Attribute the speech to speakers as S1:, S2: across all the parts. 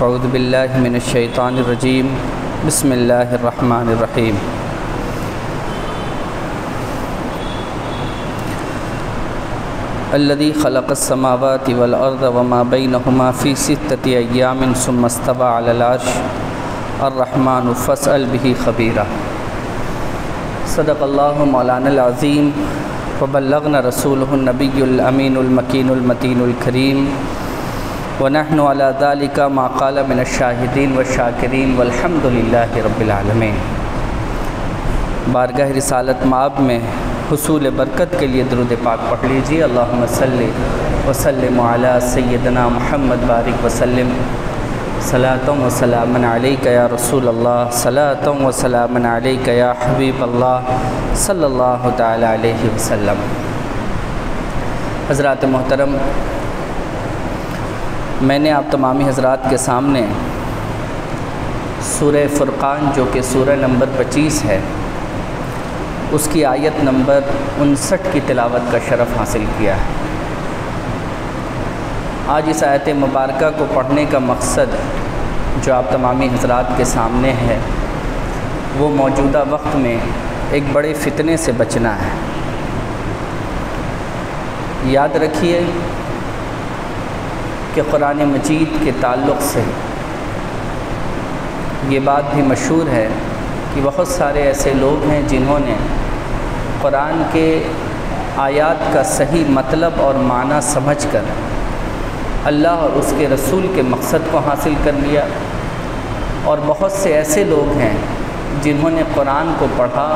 S1: اعوذ باللہ من الشیطان الرجیم بسم اللہ الرحمن الرحیم الذی خلق السماوات والارض وما بینہما فی ستۃ ایام ثم استوى علی العرش الرحمن فاسأل بہ خبیرا۔ صدق اللہ مولانا العظیم وبلغنا رسولہ النبی الامین المکین المتین الکریم ونحن علی ذلک ما قال من الشاہدین والشاکرین والحمد للہ رب العالمین۔ بارگاہ رسالت مآب میں حصول برکت کے لیے درود پاک پڑھ لیجیے۔ اللہم صلی وسلم علی سیدنا محمد بارک وسلم صلاۃ و سلام علیک یا رسول اللہ، صلاۃ و سلام علیک یا حبیب اللہ صلی اللہ تعالی علیہ وسلم۔ حضرات محترم، میں نے آپ تمامی حضرات کے سامنے سورہ فرقان جو کہ سورہ نمبر 25 ہے، اس کی آیت نمبر 59 کی تلاوت کا شرف حاصل کیا ہے۔ آج اس آیت مبارکہ کو پڑھنے کا مقصد جو آپ تمامی حضرات کے سامنے ہے وہ موجودہ وقت میں ایک بڑے فتنے سے بچنا ہے۔ یاد رکھیے کہ قرآن مجید کے تعلق سے یہ بات بھی مشہور ہے کہ بہت سارے ایسے لوگ ہیں جنہوں نے قرآن کے آیات کا صحیح مطلب اور معنی سمجھ کر اللہ اور اس کے رسول کے مقصد کو حاصل کر لیا، اور بہت سے ایسے لوگ ہیں جنہوں نے قرآن کو پڑھا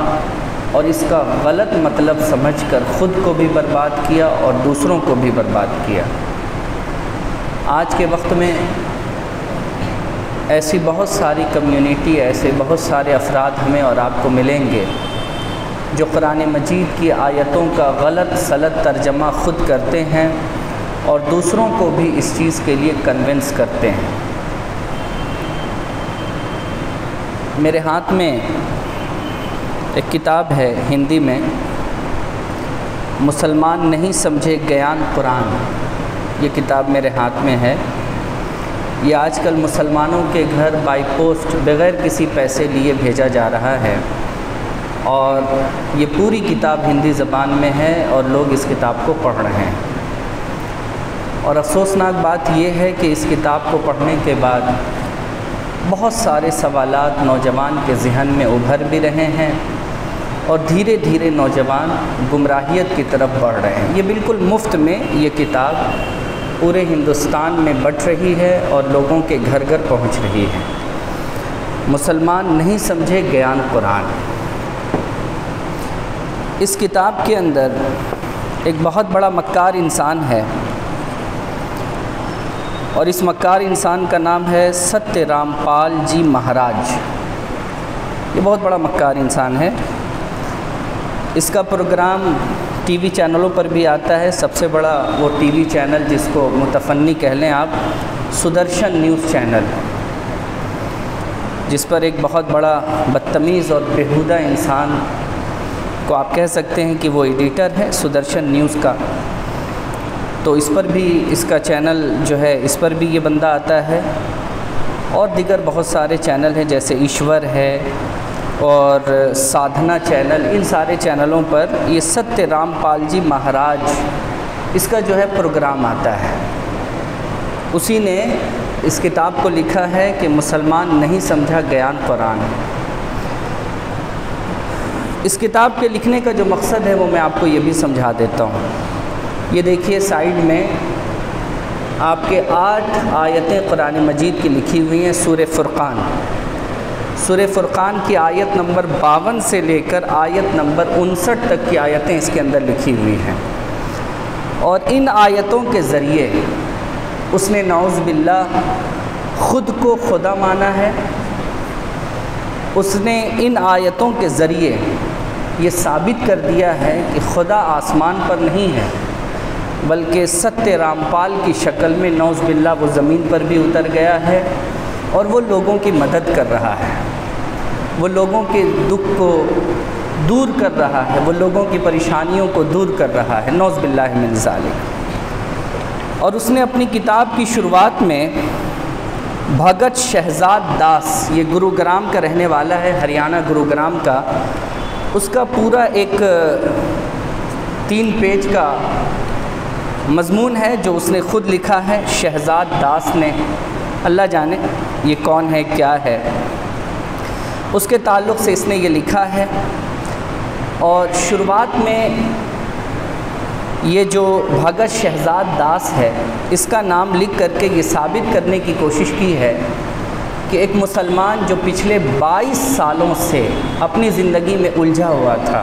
S1: اور اس کا غلط مطلب سمجھ کر خود کو بھی برباد کیا اور دوسروں کو بھی برباد کیا۔ آج کے وقت میں ایسی بہت ساری کمیونٹی، ایسے بہت سارے افراد ہمیں اور آپ کو ملیں گے جو قرآن مجید کی آیتوں کا غلط سلط ترجمہ خود کرتے ہیں اور دوسروں کو بھی اس چیز کے لیے کنونس کرتے ہیں۔ میرے ہاتھ میں ایک کتاب ہے ہندی میں، مسلمان نہیں سمجھے گیان قرآن، یہ کتاب میرے ہاتھ میں ہے۔ یہ آج کل مسلمانوں کے گھر بائی پوسٹ بغیر کسی پیسے لیے بھیجا جا رہا ہے، اور یہ پوری کتاب ہندی زبان میں ہے اور لوگ اس کتاب کو پڑھ رہے ہیں۔ اور افسوسناک بات یہ ہے کہ اس کتاب کو پڑھنے کے بعد بہت سارے سوالات نوجوان کے ذہن میں ابھر بھی رہے ہیں، اور دھیرے دھیرے نوجوان گمراہیت کی طرف بڑھ رہے ہیں۔ یہ بالکل مفت میں یہ کتاب پورے ہندوستان میں بٹ رہی ہے اور لوگوں کے گھر گھر پہنچ رہی ہے۔ مسلمان نہیں سمجھے گیان قرآن۔ اس کتاب کے اندر ایک بہت بڑا مکار انسان ہے، اور اس مکار انسان کا نام ہے ستیہ رام پال جی مہاراج۔ یہ بہت بڑا مکار انسان ہے۔ اس کا پروگرام ٹی وی چینلوں پر بھی آتا ہے۔ سب سے بڑا وہ ٹی وی چینل جس کو متفنی کہہ لیں آپ، سدرشن نیوز چینل، جس پر ایک بہت بڑا بدتمیز اور بیہودہ انسان کو آپ کہہ سکتے ہیں کہ وہ ایڈیٹر ہے سدرشن نیوز کا، تو اس پر بھی اس کا چینل جو ہے اس پر بھی یہ بندہ آتا ہے، اور دیگر بہت سارے چینل ہیں جیسے ایشور ہے اور سادھنا چینل۔ ان سارے چینلوں پر یہ ستیہ رام پال جی مہاراج اس کا جو ہے پروگرام آتا ہے۔ اسی نے اس کتاب کو لکھا ہے کہ مسلمان نہیں سمجھا گیان قرآن۔ اس کتاب کے لکھنے کا جو مقصد ہے وہ میں آپ کو یہ بھی سمجھا دیتا ہوں۔ یہ دیکھیے سائیڈ میں آپ کے 8 آیتیں قرآن مجید کی لکھی ہوئی ہیں۔ سورہ فرقان، سورہ فرقان کی آیت نمبر 52 سے لے کر آیت نمبر 59 تک کی آیتیں اس کے اندر لکھی ہوئی ہیں، اور ان آیتوں کے ذریعے اس نے نعوذ باللہ خود کو خدا مانا ہے۔ اس نے ان آیتوں کے ذریعے یہ ثابت کر دیا ہے کہ خدا آسمان پر نہیں ہے، بلکہ ستیہ رام پال کی شکل میں نعوذ باللہ وہ زمین پر بھی اتر گیا ہے، اور وہ لوگوں کی مدد کر رہا ہے، وہ لوگوں کے دکھ کو دور کر رہا ہے، وہ لوگوں کی پریشانیوں کو دور کر رہا ہے، نعوذ باللہ من ذالک۔ اور اس نے اپنی کتاب کی شروعات میں بھگت شہزاد داس، یہ گروگرام کا رہنے والا ہے، ہریانہ گروگرام کا۔ اس کا پورا ایک 3 پیج کا مضمون ہے جو اس نے خود لکھا ہے، شہزاد داس نے۔ اللہ جانے یہ کون ہے، کیا ہے۔ اس کے تعلق سے اس نے یہ لکھا ہے، اور شروعات میں یہ جو بھگت شہزاد داس ہے، اس کا نام لکھ کر کے یہ ثابت کرنے کی کوشش کی ہے کہ ایک مسلمان جو پچھلے 22 سالوں سے اپنی زندگی میں الجھا ہوا تھا،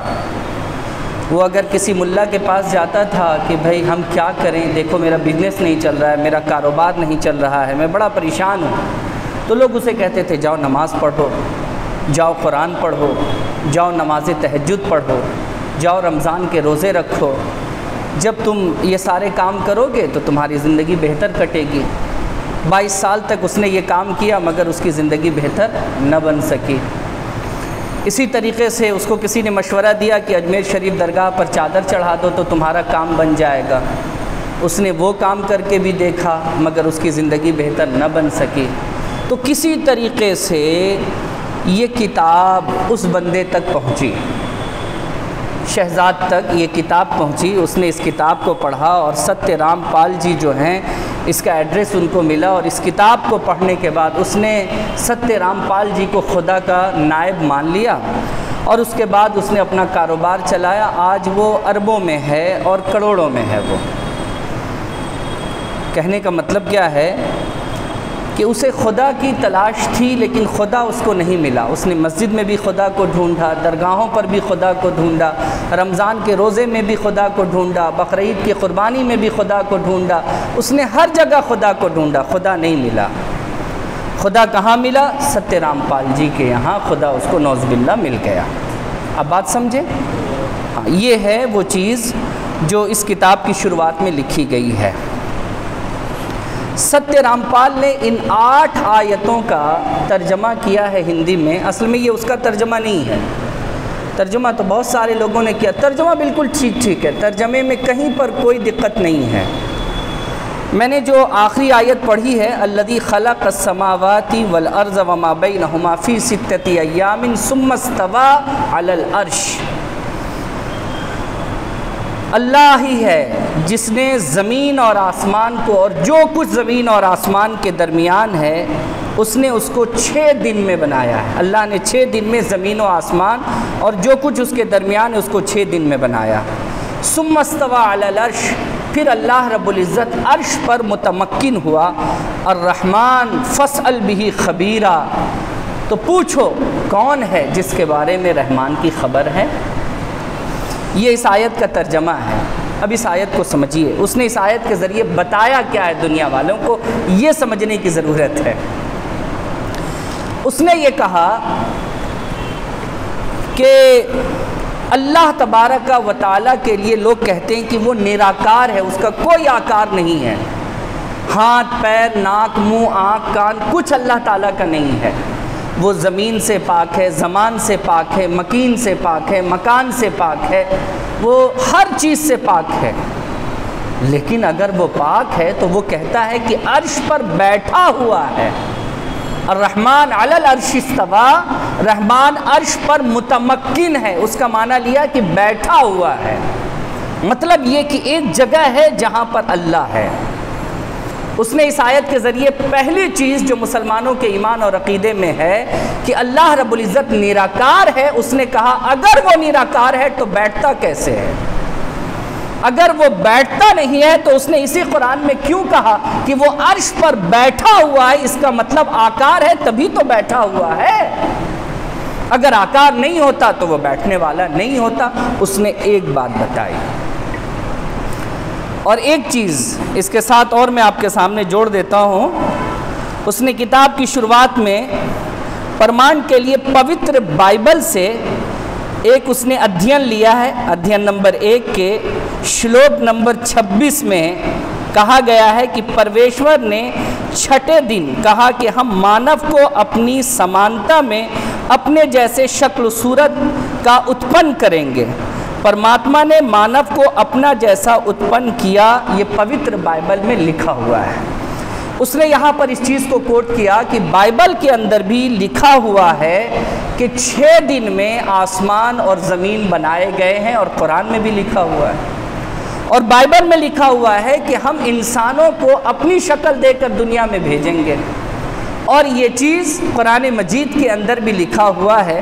S1: وہ اگر کسی ملا کے پاس جاتا تھا کہ بھائی ہم کیا کریں، دیکھو میرا بزنس نہیں چل رہا ہے، میرا کاروبار نہیں چل رہا ہے، میں بڑا پریشان ہوں، تو لوگ اسے کہتے تھے جاؤ نماز پڑھو، جاؤ قرآن پڑھو، جاؤ نماز تہجد پڑھو، جاؤ رمضان کے روزے رکھو، جب تم یہ سارے کام کرو گے تو تمہاری زندگی بہتر کٹے گی۔ 22 سال تک اس نے یہ کام کیا مگر اس کی زندگی بہتر نہ بن سکی۔ اسی طریقے سے اس کو کسی نے مشورہ دیا کہ اجمیر شریف درگاہ پر چادر چڑھا دو تو تمہارا کام بن جائے گا۔ اس نے وہ کام کر کے بھی دیکھا مگر اس کی زندگی بہتر نہ بن سکی۔ تو کسی طریقے سے یہ کتاب اس بندے تک پہنچی، شہزاد تک یہ کتاب پہنچی۔ اس نے اس کتاب کو پڑھا اور ستیہ رام پال جی جو ہیں، اس کا ایڈریس ان کو ملا، اور اس کتاب کو پڑھنے کے بعد اس نے ستیہ رام پال جی کو خدا کا نائب مان لیا، اور اس کے بعد اس نے اپنا کاروبار چلایا۔ آج وہ اربوں میں ہے اور کروڑوں میں ہے۔ وہ کہنے کا مطلب کیا ہے کہ اسے خدا کی تلاش تھی لیکن خدا اس کو نہیں ملا۔ اس نے مسجد میں بھی خدا کو ڈھونڈا، درگاہوں پر بھی خدا کو ڈھونڈا، رمضان کے روزے میں بھی خدا کو ڈھونڈا، بقرعید کی قربانی میں بھی خدا کو ڈھونڈا، اس نے ہر جگہ خدا کو ڈھونڈا، خدا نہیں ملا۔ خدا کہاں ملا؟ ستیہ رام پال جی کے یہاں خدا اس کو نعوذ باللہ مل گیا۔ اب بات سمجھے؟ ہاں، یہ ہے وہ چیز جو اس کتاب کی شروعات میں لکھی گئی ہے۔ ستیہ رام پال نے ان 8 آیتوں کا ترجمہ کیا ہے ہندی میں۔ اصل میں یہ اس کا ترجمہ نہیں ہے، ترجمہ تو بہت سارے لوگوں نے کیا، ترجمہ بالکل ٹھیک ہے، ترجمے میں کہیں پر کوئی دقت نہیں ہے۔ میں نے جو آخری آیت پڑھی ہے، الذی خلق السماوات والارض وما بینہما فی 6 ایام ثم استوی علی العرش، اللہ ہی ہے جس نے زمین اور آسمان کو اور جو کچھ زمین اور آسمان کے درمیان ہے اس نے اس کو 6 دن میں بنایا ہے۔ اللہ نے 6 دن میں زمین و آسمان اور جو کچھ اس کے درمیان ہے اس کو 6 دن میں بنایا۔ ثم استوی علی العرش، پھر اللہ رب العزت عرش پر متمکن ہوا۔ الرحمن فاسأل بہ خبیرا، تو پوچھو کون ہے جس کے بارے میں رحمان کی خبر ہے۔ یہ اس آیت کا ترجمہ ہے۔ اب اس آیت کو سمجھیے، اس نے اس آیت کے ذریعے بتایا کیا ہے دنیا والوں کو، یہ سمجھنے کی ضرورت ہے۔ اس نے یہ کہا کہ اللہ تبارک و تعالیٰ کے لیے لوگ کہتے ہیں کہ وہ نراکار ہے، اس کا کوئی آکار نہیں ہے، ہاتھ پیر ناک منہ آنکھ کان کچھ اللہ تعالیٰ کا نہیں ہے۔ وہ زمین سے پاک ہے، زمان سے پاک ہے، مکین سے پاک ہے، مکان سے پاک ہے، وہ ہر چیز سے پاک ہے۔ لیکن اگر وہ پاک ہے تو وہ کہتا ہے کہ عرش پر بیٹھا ہوا ہے۔ الرحمن علی العرش استوی، رحمان عرش پر متمکن ہے، اس کا معنی لیا کہ بیٹھا ہوا ہے، مطلب یہ کہ ایک جگہ ہے جہاں پر اللہ ہے۔ اس نے اس آیت کے ذریعے پہلی چیز جو مسلمانوں کے ایمان اور عقیدے میں ہے کہ اللہ رب العزت نراکار ہے، اس نے کہا اگر وہ نراکار ہے تو بیٹھتا کیسے ہے؟ اگر وہ بیٹھتا نہیں ہے تو اس نے اسی قرآن میں کیوں کہا کہ وہ عرش پر بیٹھا ہوا ہے؟ اس کا مطلب آکار ہے تبھی تو بیٹھا ہوا ہے، اگر آکار نہیں ہوتا تو وہ بیٹھنے والا نہیں ہوتا۔ اس نے ایک بات بتائی، اور ایک چیز اس کے ساتھ اور میں آپ کے سامنے جوڑ دیتا ہوں۔ اس نے کتاب کی شروعات میں پرمان کے لیے پوتر بائبل سے ایک اس نے ادھین لیا ہے، ادھین نمبر 1 کے شلوک نمبر 26 میں کہا گیا ہے کہ پرویشور نے چھٹے دن کہا کہ ہم مانو کو اپنی سمانتا میں اپنے جیسے شکل و صورت کا اتپن کریں گے۔ پرماتما نے مانو کو اپنا جیسا اتپن کیا، یہ پوتر بائبل میں لکھا ہوا ہے۔ اس نے یہاں پر اس چیز کو کوٹ کیا کہ بائبل کے اندر بھی لکھا ہوا ہے کہ 6 دن میں آسمان اور زمین بنائے گئے ہیں، اور قرآن میں بھی لکھا ہوا ہے، اور بائبل میں لکھا ہوا ہے کہ ہم انسانوں کو اپنی شکل دے کر دنیا میں بھیجیں گے، اور یہ چیز قرآن مجید کے اندر بھی لکھا ہوا ہے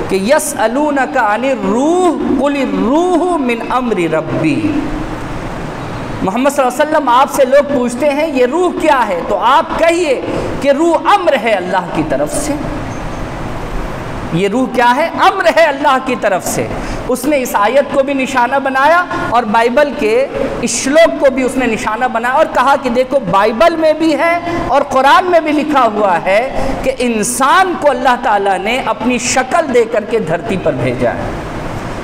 S1: کہ یسألونک عن الروح قل الروح من امر ربی۔ محمد صلی اللہ علیہ وسلم آپ سے لوگ پوچھتے ہیں یہ روح کیا ہے، تو آپ کہیے کہ روح امر ہے اللہ کی طرف سے۔ یہ روح کیا ہے؟ امر ہے اللہ کی طرف سے۔ اس نے اس آیت کو بھی نشانہ بنایا اور بائبل کے اس شلوک کو بھی اس نے نشانہ بنایا اور کہا کہ دیکھو بائبل میں بھی ہے اور قرآن میں بھی لکھا ہوا ہے کہ انسان کو اللہ تعالیٰ نے اپنی شکل دے کر کے دھرتی پر بھیجا ہے۔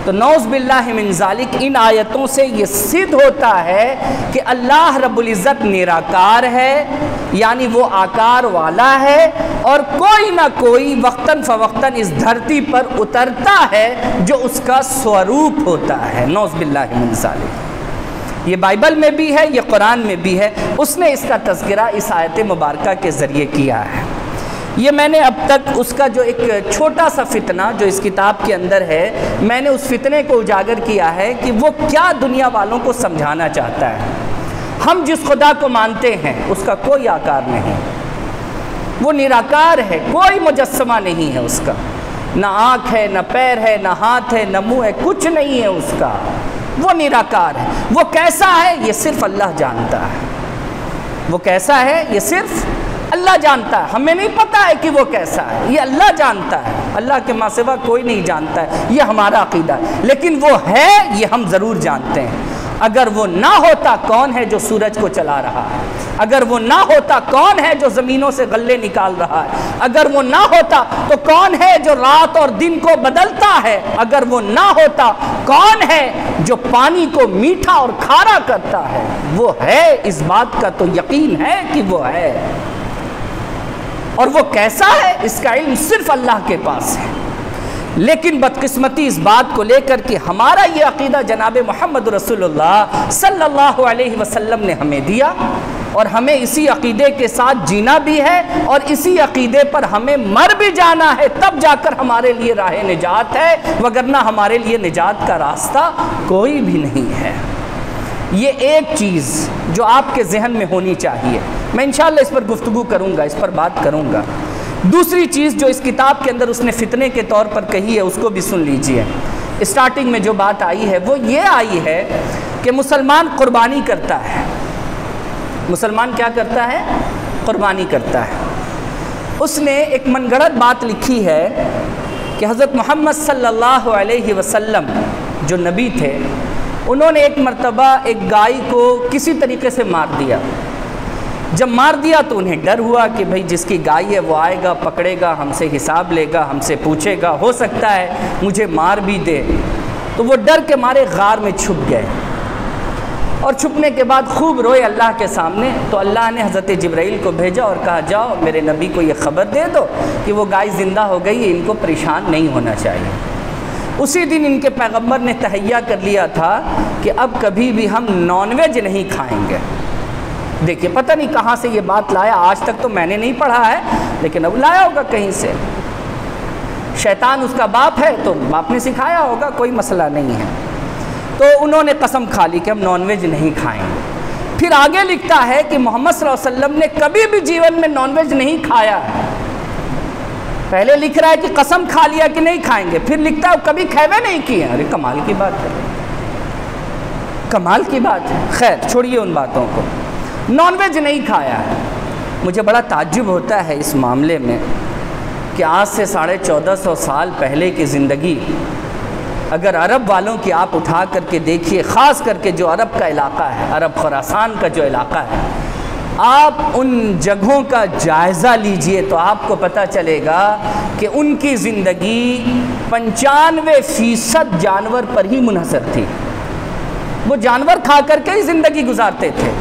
S1: تو نعوذ باللہ من ذالک، ان آیتوں سے یہ صدق ہوتا ہے کہ اللہ رب العزت نراکار ہے، یعنی وہ آکار والا ہے، اور کوئی نہ کوئی وقتاً فوقتاً اس دھرتی پر اترتا ہے جو اس کا سوروپ ہوتا ہے۔ نعوذ باللہ من ذالک، یہ بائبل میں بھی ہے، یہ قرآن میں بھی ہے۔ اس نے اس کا تذکرہ اس آیت مبارکہ کے ذریعے کیا ہے۔ یہ میں نے اب تک اس کا جو ایک چھوٹا سا فتنہ جو اس کتاب کے اندر ہے، میں نے اس فتنے کو اجاگر کیا ہے کہ وہ کیا دنیا والوں کو سمجھانا چاہتا ہے۔ ہم جس خدا کو مانتے ہیں اس کا کوئی آکار نہیں، وہ نراکار ہے، کوئی مجسمہ نہیں ہے اس کا، نہ آنکھ ہے، نہ پیر ہے، نہ ہاتھ ہے، نہ منہ ہے، کچھ نہیں ہے اس کا، وہ نراکار ہے۔ وہ کیسا ہے یہ صرف اللہ جانتا ہے، وہ کیسا ہے یہ صرف اللہ جانتا ہے۔ ہمیں نہیں پتا ہے کہ وہ کیسا ہے، یہ اللہ جانتا ہے، اللہ کے ماں سوا کوئی نہیں جانتا ہے، یہ ہمارا عقیدہ ہے۔ لیکن وہ ہے یہ ہم ضرور جانتے ہیں۔ اگر وہ نہ ہوتا کون ہے جو سورج کو چلا رہا ہے؟ اگر وہ نہ ہوتا کون ہے جو زمینوں سے غلے نکال رہا ہے؟ اگر وہ نہ ہوتا تو کون ہے جو رات اور دن کو بدلتا ہے؟ اگر وہ نہ ہوتا کون ہے جو پانی کو میٹھا اور کھارا کرتا ہے؟ وہ ہے، اس بات کا تو یقین ہے کہ وہ ہے، اور وہ کیسا ہے اس کا علم صرف اللہ کے پاس ہے۔ لیکن بدقسمتی اس بات کو لے کر کہ ہمارا یہ عقیدہ جناب محمد رسول اللہ صلی اللہ علیہ وسلم نے ہمیں دیا، اور ہمیں اسی عقیدے کے ساتھ جینا بھی ہے، اور اسی عقیدے پر ہمیں مر بھی جانا ہے، تب جا کر ہمارے لیے راہ نجات ہے، وگرنہ ہمارے لیے نجات کا راستہ کوئی بھی نہیں ہے۔ یہ ایک چیز جو آپ کے ذہن میں ہونی چاہیے، میں انشاءاللہ اس پر گفتگو کروں گا، اس پر بات کروں گا۔ دوسری چیز جو اس کتاب کے اندر اس نے فتنے کے طور پر کہی ہے اس کو بھی سن لیجئے۔ اسٹارٹنگ میں جو بات آئی ہے وہ یہ آئی ہے کہ مسلمان قربانی کرتا ہے۔ مسلمان کیا کرتا ہے؟ قربانی کرتا ہے۔ اس نے ایک من گھڑت بات لکھی ہے کہ حضرت محمد صلی اللہ علیہ وسلم جو نبی تھے، انہوں نے ایک مرتبہ ایک گائے کو کسی طریقے سے مار دیا۔ جب مار دیا تو انہیں ڈر ہوا کہ بھئی جس کی گائے ہے وہ آئے گا، پکڑے گا، ہم سے حساب لے گا، ہم سے پوچھے گا، ہو سکتا ہے مجھے مار بھی دے۔ تو وہ ڈر کے مارے غار میں چھپ گئے، اور چھپنے کے بعد خوب روئے اللہ کے سامنے۔ تو اللہ نے حضرت جبرائیل کو بھیجا اور کہا جاؤ میرے نبی کو یہ خبر دے دو کہ وہ گائے زندہ ہو گئی ہے، ان کو پریشان نہیں ہونا چاہیے۔ اسی دن ان کے پیغمبر نے تہیہ کر لیا تھا کہ اب کبھی بھی ہم نان ویج نہیں کھائیں گے۔ دیکھیے پتہ نہیں کہاں سے یہ بات لایا، آج تک تو میں نے نہیں پڑھا ہے، لیکن اب لایا ہوگا کہیں سے۔ شیطان اس کا باپ ہے تو باپ نے سکھایا ہوگا، کوئی مسئلہ نہیں ہے۔ تو انہوں نے قسم کھا لی کہ ہم نان ویج نہیں کھائیں گے۔ پھر آگے لکھتا ہے کہ محمد صلی اللہ علیہ وسلم نے کبھی بھی جیون میں نان ویج نہیں کھایا۔ پہلے لکھ رہا ہے کہ قسم کھا لیا کہ نہیں کھائیں گے، پھر لکھتا ہے کبھی کھیوے نہیں کیے۔ ارے کمال کی بات ہے، کمال کی بات ہے۔ خیر چھوڑیے ان باتوں کو، نان ویج نہیں کھایا ہے۔ مجھے بڑا تعجب ہوتا ہے اس معاملے میں کہ آج سے 1450 سال پہلے کی زندگی اگر عرب والوں کی آپ اٹھا کر کے دیکھیے، خاص کر کے جو عرب کا علاقہ ہے، عرب خراسان کا جو علاقہ ہے، آپ ان جگہوں کا جائزہ لیجئے تو آپ کو پتہ چلے گا کہ ان کی زندگی 95% جانور پر ہی منحصر تھی۔ وہ جانور کھا کر کے ہی زندگی گزارتے تھے۔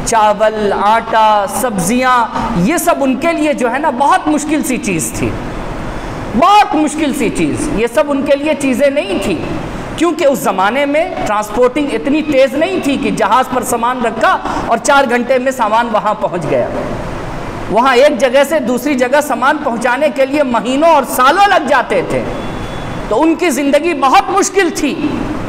S1: چاول، آٹا، سبزیاں، یہ سب ان کے لیے جو ہے نا بہت مشکل سی چیز تھی، بہت مشکل سی چیز۔ یہ سب ان کے لیے چیزیں نہیں تھیں۔ کیونکہ اس زمانے میں ٹرانسپورٹنگ اتنی تیز نہیں تھی کہ جہاز پر سامان رکھا اور 4 گھنٹے میں سامان وہاں پہنچ گیا. وہاں ایک جگہ سے دوسری جگہ سامان پہنچانے کے لیے مہینوں اور سالوں لگ جاتے تھے. تو ان کی زندگی بہت مشکل تھی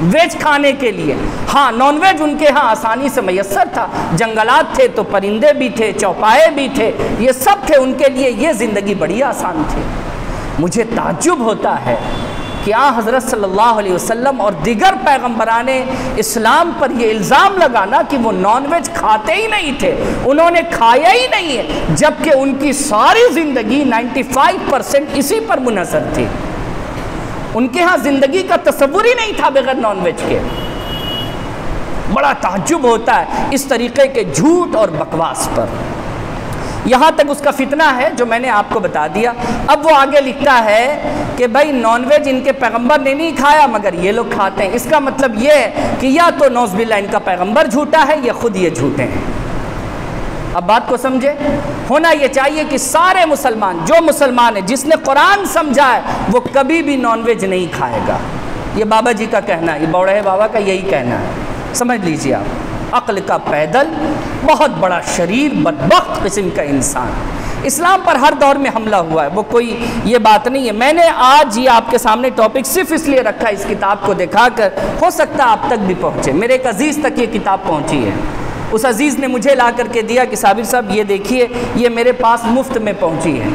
S1: ویج کھانے کے لیے. ہاں نان ویج ان کے ہاں آسانی سے میسر تھا. جنگلات تھے تو پرندے بھی تھے, چوپائے بھی تھے, یہ سب تھے. ان کے لیے یہ زندگی بڑی آسان تھی. مجھے تعجب ہوتا ہے کہ حضرت صلی اللہ علیہ وسلم اور دیگر پیغمبران اسلام پر یہ الزام لگانا کہ وہ نان ویج کھاتے ہی نہیں تھے, انہوں نے کھایا ہی نہیں ہے, جبکہ ان کی ساری زندگی 95% اسی پر منحصر تھی. ان کے ہاں زندگی کا تصور ہی نہیں تھا بغیر نان ویج کے. بڑا تعجب ہوتا ہے اس طریقے کے جھوٹ اور بکواس پر. یہاں تک اس کا فتنہ ہے جو میں نے آپ کو بتا دیا. اب وہ آگے لکھتا ہے کہ بھائی نان ویج ان کے پیغمبر نے نہیں کھایا مگر یہ لوگ کھاتے ہیں. اس کا مطلب یہ ہے کہ یا تو نعوذ باللہ ان کا پیغمبر جھوٹا ہے یا خود یہ جھوٹے ہیں. اب بات کو سمجھے. ہونا یہ چاہیے کہ سارے مسلمان, جو مسلمان ہے جس نے قرآن سمجھا ہے وہ کبھی بھی نان ویج نہیں کھائے گا. یہ بابا جی کا کہنا ہے, یہ بوڑھے بابا کا یہی کہنا ہے. سمجھ لیجیے آپ, عقل کا پیدل, بہت بڑا شریر بدبخت قسم کا انسان. اسلام پر ہر دور میں حملہ ہوا ہے, وہ کوئی یہ بات نہیں ہے. میں نے آج یہ آپ کے سامنے ٹاپک صرف اس لیے رکھا اس کتاب کو دکھا کر, ہو سکتا آپ تک بھی پہنچے. میرے ایک عزیز تک یہ کتاب پہنچی ہے. اس عزیز نے مجھے لا کر کے دیا کہ صابر صاحب یہ دیکھیے, یہ میرے پاس مفت میں پہنچی ہے.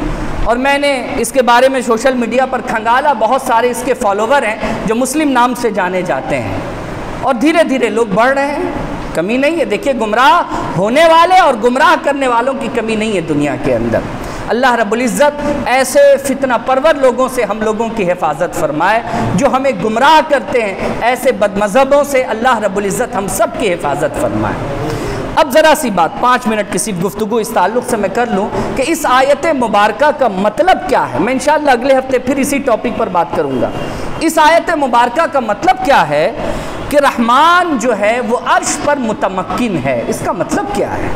S1: اور میں نے اس کے بارے میں سوشل میڈیا پر کھنگالا. بہت سارے اس کے فالوور ہیں جو مسلم نام سے جانے جاتے ہیں, اور دھیرے دھیرے لوگ بڑھ رہے ہیں. کمی نہیں ہے. دیکھیے گمراہ ہونے والے اور گمراہ کرنے والوں کی کمی نہیں ہے دنیا کے اندر. اللہ رب العزت ایسے فتنہ پرور لوگوں سے ہم لوگوں کی حفاظت فرمائے جو ہمیں گمراہ کرتے ہیں. ایسے بد مذہبوں سے اللہ رب العزت ہم سب کی حفاظت فرمائے. اب ذرا سی بات 5 منٹ کسی گفتگو اس تعلق سے میں کر لوں کہ اس آیت مبارکہ کا مطلب کیا ہے. میں انشاءاللہ اگلے ہفتے پھر اسی ٹاپک پر بات کروں گا. اس آیت مبارکہ کا مطلب کیا ہے کہ رحمان جو ہے وہ عرش پر متمکن ہے. اس کا مطلب کیا ہے,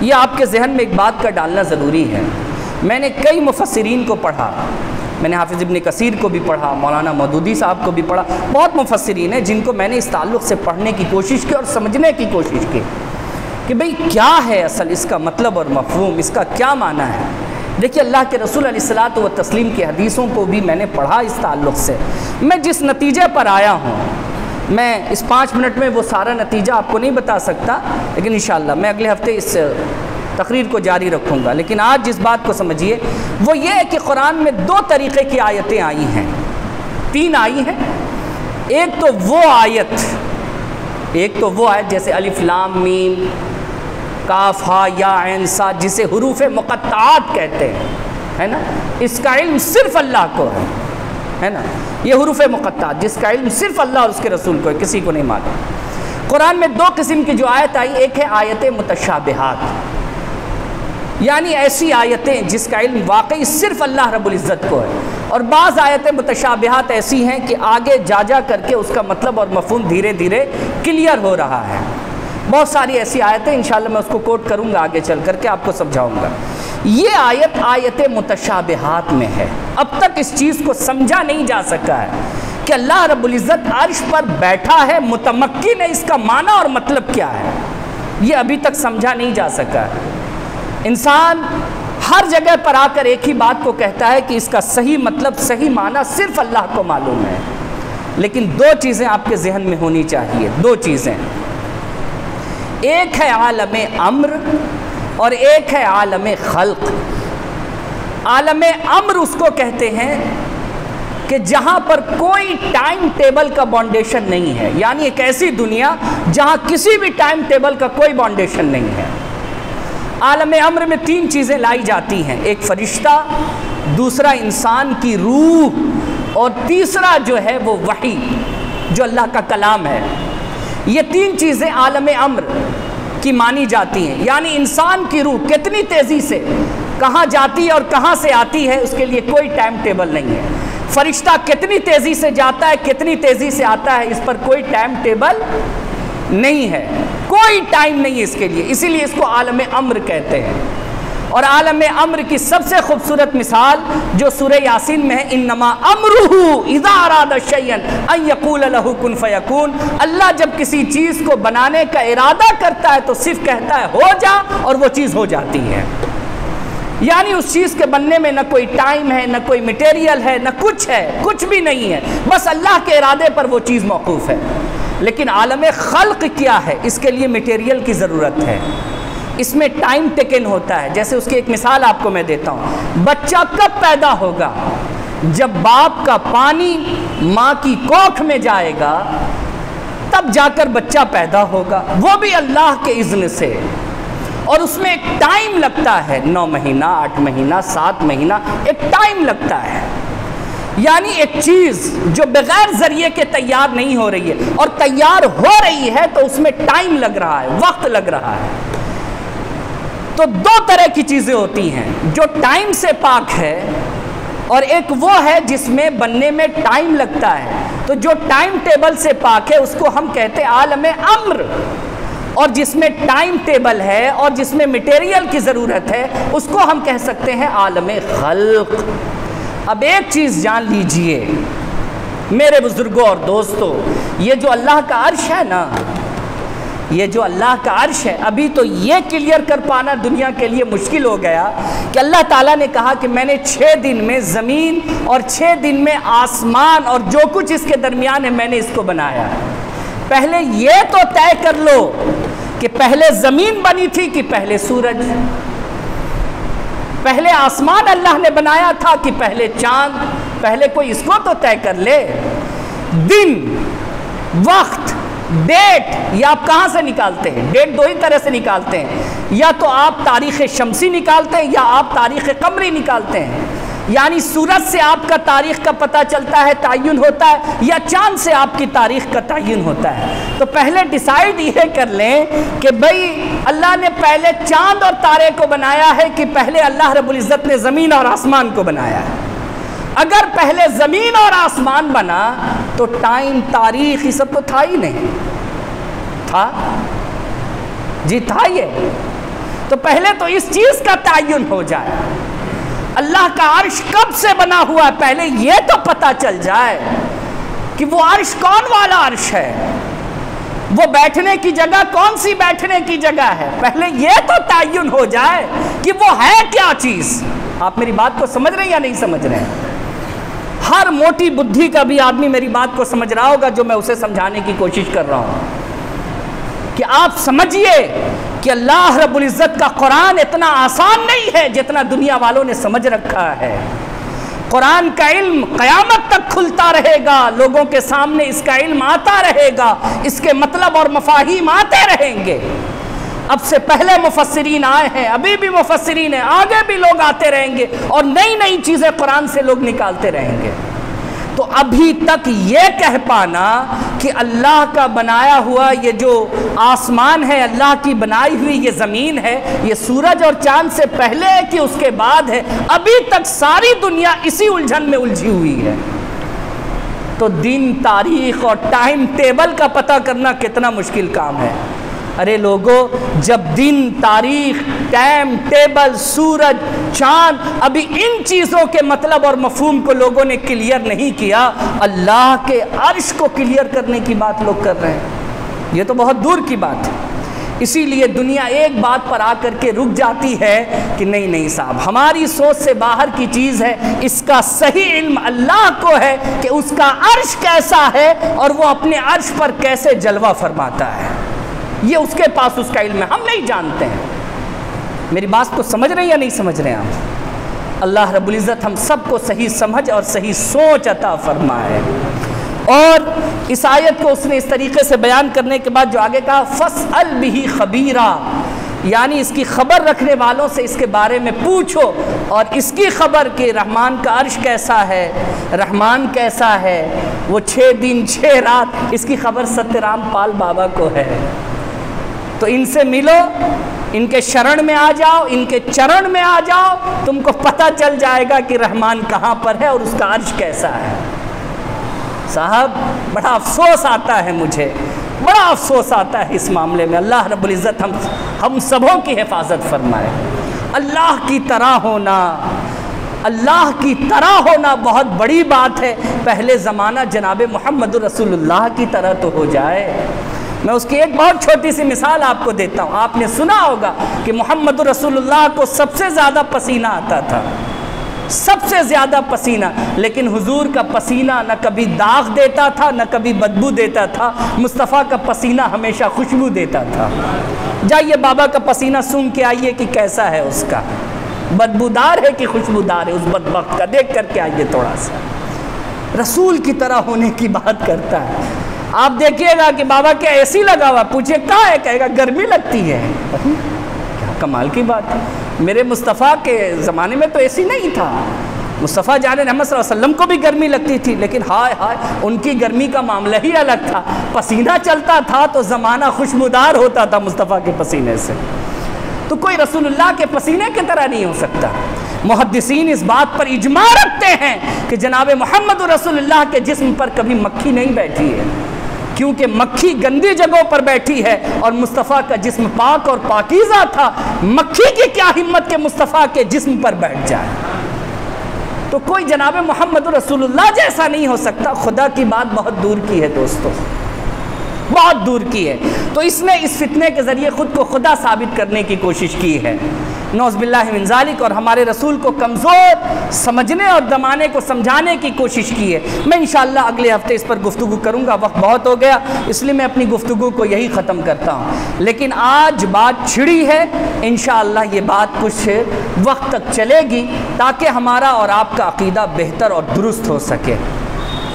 S1: یہ آپ کے ذہن میں ایک بات کا ڈالنا ضروری ہے. میں نے کئی مفسرین کو پڑھا, میں نے حافظ ابن کثیر کو بھی پڑھا, مولانا مودودی صاحب کو بھی پڑھا. بہت مفسرین ہیں جن کو میں نے اس تعلق سے پڑھنے کی کوشش کی اور سمجھنے کی کوشش کی کہ بھئی کیا ہے اصل اس کا مطلب اور مفہوم, اس کا کیا معنی ہے. دیکھیے اللہ کے رسول علیہ الصلوۃ والتسلیم کی حدیثوں کو بھی میں نے پڑھا. اس تعلق سے میں جس نتیجے پر آیا ہوں, میں اس 5 منٹ میں وہ سارا نتیجہ آپ کو نہیں بتا سکتا, لیکن انشاءاللہ میں اگلے ہفتے اس تقریر کو جاری رکھوں گا. لیکن آج جس بات کو سمجھیے وہ یہ ہے کہ قرآن میں 2 طریقے کی آیتیں آئی ہیں, 3 آئی ہیں. ایک تو وہ آیت جیسے الف لام میم کاف ہا یا عین صاد, جسے حروف مقطعات کہتے ہیں, ہے نا. اس کا علم صرف اللہ کو ہے نا. یہ حروف مقطعات جس کا علم صرف اللہ اور اس کے رسول کو ہے, کسی کو نہیں معلوم. قرآن میں 2 قسم کی جو آیت آئی, ایک ہے آیت متشابہات, یعنی ایسی آیتیں جس کا علم واقعی صرف اللہ رب العزت کو ہے, اور بعض آیتیں متشابہات ایسی ہیں کہ آگے جا کر کے اس کا مطلب اور مفہوم دھیرے دھیرے کلیئر ہو رہا ہے. بہت ساری ایسی آیتیں انشاءاللہ میں اس کو کوٹ کروں گا آگے چل کر کے, آپ کو سمجھاؤں گا. یہ آیت متشابہات میں ہے. اب تک اس چیز کو سمجھا نہیں جا سکا ہے کہ اللہ رب العزت عرش پر بیٹھا ہے, متمکن ہے, اس کا معنی اور مطلب کیا ہے, یہ ابھی تک سمجھا نہیں جا سکا ہے. انسان ہر جگہ پر آ کر ایک ہی بات کو کہتا ہے کہ اس کا صحیح مطلب, صحیح معنی صرف اللہ کو معلوم ہے. لیکن 2 چیزیں آپ کے ذہن میں ہونی چاہیے, 2 چیزیں. ایک ہے عالم امر اور ایک ہے عالم خلق. عالم امر اس کو کہتے ہیں کہ جہاں پر کوئی ٹائم ٹیبل کا باؤنڈیشن نہیں ہے, یعنی ایک ایسی دنیا جہاں کسی بھی ٹائم ٹیبل کا کوئی باؤنڈیشن نہیں ہے. عالم امر میں 3 چیزیں لائی جاتی ہیں, ایک فرشتہ, دوسرا انسان کی روح, اور تیسرا جو ہے وہ وحی جو اللہ کا کلام ہے. یہ 3 چیزیں عالم امر کی مانی جاتی ہیں. یعنی انسان کی روح کتنی تیزی سے کہاں جاتی ہے اور کہاں سے آتی ہے, اس کے لیے کوئی ٹائم ٹیبل نہیں ہے. فرشتہ کتنی تیزی سے جاتا ہے, کتنی تیزی سے آتا ہے, اس پر کوئی ٹائم ٹیبل نہیں ہے, کوئی ٹائم نہیں ہے اس کے لیے. اسی لیے اس کو عالم امر کہتے ہیں. اور عالم امر کی سب سے خوبصورت مثال جو سورہ یاسین میں ہے، انما امرہ اذا اراد شیئا ان یقول لہ کن فیکون، اللہ جب کسی چیز کو بنانے کا ارادہ کرتا ہے تو صرف کہتا ہے ہو جا اور وہ چیز ہو جاتی ہے، یعنی اس چیز کے بننے میں نہ کوئی ٹائم ہے، نہ کوئی میٹیریل ہے، نہ کچھ ہے، کچھ بھی نہیں ہے، بس اللہ کے ارادے پر وہ چیز موقوف ہے۔ لیکن عالم خلق کیا ہے؟ اس کے لیے میٹیریل کی ضرورت ہے، اس میں ٹائم ٹیکن ہوتا ہے۔ جیسے اس کی ایک مثال آپ کو میں دیتا ہوں، بچہ کب پیدا ہوگا؟ جب باپ کا پانی ماں کی کوکھ میں جائے گا تب جا کر بچہ پیدا ہوگا، وہ بھی اللہ کے اذن سے، اور اس میں ایک ٹائم لگتا ہے، 9 مہینہ 8 مہینہ 7 مہینہ ایک ٹائم لگتا ہے، یعنی ایک چیز جو بغیر ذریعے کے تیار نہیں ہو رہی ہے اور تیار ہو رہی ہے تو اس میں ٹائم لگ رہا ہے، وقت لگ رہا ہے۔ تو 2 طرح کی چیزیں ہوتی ہیں، جو ٹائم سے پاک ہے اور ایک وہ ہے جس میں بننے میں ٹائم لگتا ہے۔ تو جو ٹائم ٹیبل سے پاک ہے اس کو ہم کہتے ہیں عالم امر، اور جس میں ٹائم ٹیبل ہے اور جس میں میٹیریل کی ضرورت ہے اس کو ہم کہہ سکتے ہیں عالم خلق۔ اب ایک چیز جان لیجئے میرے بزرگوں اور دوستوں، یہ جو اللہ کا عرش ہے نا، یہ جو اللہ کا عرش ہے، ابھی تو یہ کلیئر کر پانا دنیا کے لیے مشکل ہو گیا کہ اللہ تعالیٰ نے کہا کہ میں نے 6 دن میں زمین اور 6 دن میں آسمان اور جو کچھ اس کے درمیان ہے میں نے اس کو بنایا۔ پہلے یہ تو طے کر لو کہ پہلے زمین بنی تھی کہ پہلے سورج، پہلے آسمان اللہ نے بنایا تھا کہ پہلے چاند، پہلے کوئی اس کو تو طے کر لے۔ دن، وقت، ڈیٹ یہ آپ کہاں سے نکالتے ہیں؟ ڈیٹ 2 ہی طرح سے نکالتے ہیں، یا تو آپ تاریخ شمسی نکالتے ہیں یا آپ تاریخ قمری نکالتے ہیں، یعنی سورج سے آپ کا تاریخ کا پتہ چلتا ہے، تعین ہوتا ہے، یا چاند سے آپ کی تاریخ کا تعین ہوتا ہے۔ تو پہلے ڈیسائیڈ یہ کر لیں کہ بھئی اللہ نے پہلے چاند اور تارے کو بنایا ہے کہ پہلے اللہ رب العزت نے زمین اور آسمان کو بنایا ہے۔ اگر پہلے زمین اور آسمان بنا تو ٹائم، تاریخ یہ سب تو تھا ہی نہیں، تھا جی تھا یہ، تو پہلے تو اس چیز کا تعین ہو جائے، اللہ کا عرش کب سے بنا ہوا ہے پہلے یہ تو پتہ چل جائے کہ وہ عرش کون والا عرش ہے، وہ بیٹھنے کی جگہ کون سی بیٹھنے کی جگہ ہے، پہلے یہ تو تعین ہو جائے کہ وہ ہے کیا چیز۔ آپ میری بات کو سمجھ رہے ہیں یا نہیں سمجھ رہے ہیں؟ ہر موٹی بدھی کا بھی آدمی میری بات کو سمجھ رہا ہوگا جو میں اسے سمجھانے کی کوشش کر رہا ہوں کہ آپ سمجھیے کہ اللہ رب العزت کا قرآن اتنا آسان نہیں ہے جتنا دنیا والوں نے سمجھ رکھا ہے۔ قرآن کا علم قیامت تک کھلتا رہے گا، لوگوں کے سامنے اس کا علم آتا رہے گا، اس کے مطلب اور مفاہیم آتے رہیں گے۔ اب سے پہلے مفسرین آئے ہیں، ابھی بھی مفسرین ہیں، آگے بھی لوگ آتے رہیں گے اور نئی نئی چیزیں قرآن سے لوگ نکالتے رہیں گے۔ تو ابھی تک یہ کہہ پانا کہ اللہ کا بنایا ہوا یہ جو آسمان ہے، اللہ کی بنائی ہوئی یہ زمین ہے، یہ سورج اور چاند سے پہلے ہے کہ اس کے بعد ہے، ابھی تک ساری دنیا اسی الجھن میں الجھی ہوئی ہے۔ تو دن، تاریخ اور ٹائم ٹیبل کا پتہ کرنا کتنا مشکل کام ہے۔ ارے لوگوں، جب دن، تاریخ، ٹائم ٹیبل، سورج، چاند، ابھی ان چیزوں کے مطلب اور مفہوم کو لوگوں نے کلیئر نہیں کیا، اللہ کے عرش کو کلیئر کرنے کی بات لوگ کر رہے ہیں، یہ تو بہت دور کی بات ہے۔ اسی لیے دنیا ایک بات پر آ کر کے رک جاتی ہے کہ نہیں صاحب، ہماری سوچ سے باہر کی چیز ہے، اس کا صحیح علم اللہ کو ہے کہ اس کا عرش کیسا ہے اور وہ اپنے عرش پر کیسے جلوہ فرماتا ہے، یہ اس کے پاس اس کا علم ہے، ہم نہیں جانتے ہیں۔ میری بات کو سمجھ رہے ہیں یا نہیں سمجھ رہے ہیں آپ؟ اللہ رب العزت ہم سب کو صحیح سمجھ اور صحیح سوچ عطا فرمائے۔ اور اس آیت کو اس نے اس طریقے سے بیان کرنے کے بعد جو آگے کہا فَاسْأَلْ بِهِ خَبِيرًا، یعنی اس کی خبر رکھنے والوں سے اس کے بارے میں پوچھو، اور اس کی خبر کہ رحمان کا عرش کیسا ہے، رحمان کیسا ہے، وہ 6 دن 6 رات، اس کی خبر ستیرام پال بابا کو ہے۔ تو ان سے ملو، ان کے شرن میں آ جاؤ، ان کے چرن میں آ جاؤ، تم کو پتہ چل جائے گا کہ رحمان کہاں پر ہے اور اس کا عرش کیسا ہے۔ صاحب بڑا افسوس آتا ہے، مجھے بڑا افسوس آتا ہے اس معاملے میں۔ اللہ رب العزت ہم سبوں کی حفاظت فرمائے۔ اللہ کی طرح ہونا، اللہ کی طرح ہونا بہت بڑی بات ہے۔ پہلے زمانہ جناب محمد رسول اللہ کی طرح تو ہو جائے۔ میں اس کی ایک بہت چھوٹی سی مثال آپ کو دیتا ہوں۔ آپ نے سنا ہوگا کہ محمد رسول اللہ کو سب سے زیادہ پسینہ آتا تھا، سب سے زیادہ پسینہ، لیکن حضور کا پسینہ نہ کبھی داغ دیتا تھا نہ کبھی بدبو دیتا تھا۔ مصطفیٰ کا پسینہ ہمیشہ خوشبو دیتا تھا۔ جائیے بابا کا پسینہ سونگھ کے آئیے کہ کیسا ہے، اس کا بدبودار ہے کہ خوشبودار ہے، اس بدبخت کا دیکھ کر کے آئیے تھوڑا سا۔ رسول کی طرح ہونے کی بات کرتا ہے۔ آپ دیکھیے گا کہ بابا کیا اے سی لگا ہوا، پوچھے کہاں ہے، کہے گا گرمی لگتی ہے۔ کیا کمال کی بات ہے، میرے مصطفیٰ کے زمانے میں تو اے سی نہیں تھا۔ مصطفیٰ جان محمد صلی اللہ علیہ وسلم کو بھی گرمی لگتی تھی، لیکن ہائے ہائے ان کی گرمی کا معاملہ ہی الگ تھا۔ پسینہ چلتا تھا تو زمانہ خوشبودار ہوتا تھا مصطفیٰ کے پسینے سے۔ تو کوئی رسول اللہ کے پسینے کی طرح نہیں ہو سکتا۔ محدثین اس بات پر اجماع رکھتے ہیں کہ جناب محمد رسول اللہ کے جسم پر کبھی مکھی نہیں بیٹھی ہے، کیونکہ مکھی گندی جگہوں پر بیٹھی ہے اور مصطفیٰ کا جسم پاک اور پاکیزہ تھا۔ مکھی کی کیا ہمت کہ مصطفیٰ کے جسم پر بیٹھ جائے؟ تو کوئی جناب محمد رسول اللہ جیسا نہیں ہو سکتا۔ خدا کی بات بہت دور کی ہے دوستو، بہت دور کی ہے۔ تو اس نے اس فتنے کے ذریعے خود کو خدا ثابت کرنے کی کوشش کی ہے، نعوذ باللہ من ذالک، اور ہمارے رسول کو کمزور سمجھنے اور دمانے کو سمجھانے کی کوشش کی ہے۔ میں انشاءاللہ اگلے ہفتے اس پر گفتگو کروں گا، وقت بہت ہو گیا، اس لیے میں اپنی گفتگو کو یہی ختم کرتا ہوں۔ لیکن آج بات چھڑی ہے، انشاءاللہ یہ بات کچھ وقت تک چلے گی تاکہ ہمارا اور آپ کا عقیدہ بہتر اور درست ہو سکے۔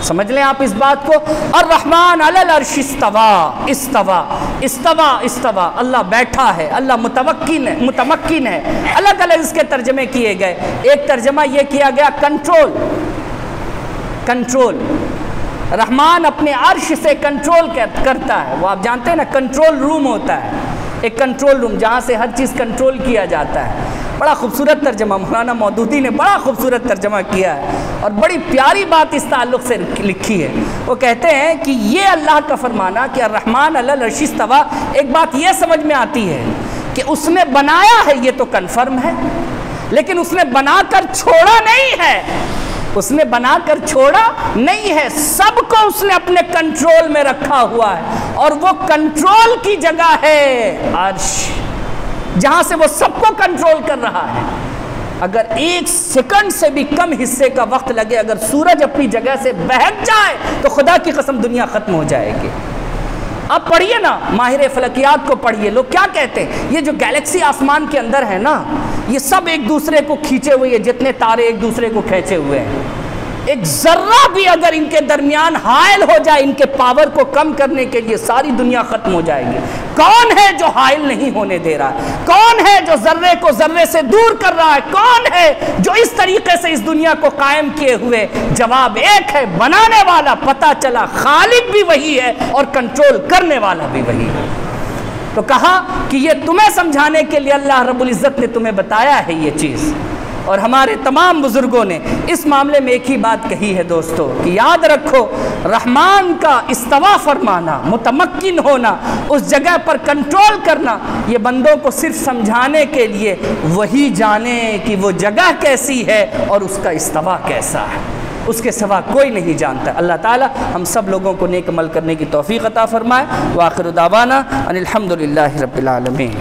S1: سمجھ لیں آپ اس بات کو۔ الرحمن علی العرش استوى، استوى استوى استوى، اللہ بیٹھا ہے، اللہ متمکن ہے۔ الگ الگ اس کے ترجمے کیے گئے۔ ایک ترجمہ یہ کیا گیا کنٹرول، رحمان اپنے عرش سے کنٹرول کرتا ہے۔ وہ آپ جانتے ہیں نا کنٹرول روم ہوتا ہے، ایک کنٹرول روم جہاں سے ہر چیز کنٹرول کیا جاتا ہے۔ بڑا خوبصورت ترجمہ مولانا مودودی نے بڑا خوبصورت ترجمہ کیا ہے اور بڑی پیاری بات اس تعلق سے لکھی ہے۔ وہ کہتے ہیں کہ یہ اللہ کا فرمانا کہ الرحمن علی العرش استوى، ایک بات یہ سمجھ میں آتی ہے کہ اس نے بنایا ہے، یہ تو کنفرم ہے، لیکن اس نے بنا کر چھوڑا نہیں ہے، اس نے بنا کر چھوڑا نہیں ہے، سب کو اس نے اپنے کنٹرول میں رکھا ہوا ہے، اور وہ کنٹرول کی جگہ ہے عرش، جہاں سے وہ سب کو کنٹرول کر رہا ہے۔ اگر ایک سیکنڈ سے بھی کم حصے کا وقت لگے، اگر سورج اپنی جگہ سے بہک جائے تو خدا کی قسم دنیا ختم ہو جائے گی۔ اب پڑھیے نا، ماہر فلکیات کو پڑھیے، لوگ کیا کہتے ہیں، یہ جو گیلیکسی آسمان کے اندر ہے نا، یہ سب ایک دوسرے کو کھینچے ہوئے ہیں، جتنے تارے ایک دوسرے کو کھینچے ہوئے ہیں، ایک ذرہ بھی اگر ان کے درمیان حائل ہو جائے ان کے پاور کو کم کرنے کے لیے، ساری دنیا ختم ہو جائے گی۔ کون ہے جو حائل نہیں ہونے دے رہا ہے؟ کون ہے جو ذرے کو ذرے سے دور کر رہا ہے؟ کون ہے جو اس طریقے سے اس دنیا کو قائم کیے ہوئے؟ جواب ایک ہے، بنانے والا، پتہ چلا خالق بھی وہی ہے اور کنٹرول کرنے والا بھی وہی ہے۔ تو کہا کہ یہ تمہیں سمجھانے کے لیے اللہ رب العزت نے تمہیں بتایا ہے یہ چیز، اور ہمارے تمام بزرگوں نے اس معاملے میں ایک ہی بات کہی ہے دوستو، کہ یاد رکھو رحمان کا استوا فرمانا، متمکن ہونا، اس جگہ پر کنٹرول کرنا، یہ بندوں کو صرف سمجھانے کے لیے وہی جانے کہ وہ جگہ کیسی ہے اور اس کا استوا کیسا ہے، اس کے سوا کوئی نہیں جانتا۔ اللہ تعالی ہم سب لوگوں کو نیک عمل کرنے کی توفیق عطا فرمائے۔ وآخر دعوانا ان الحمدللہ رب العالمین۔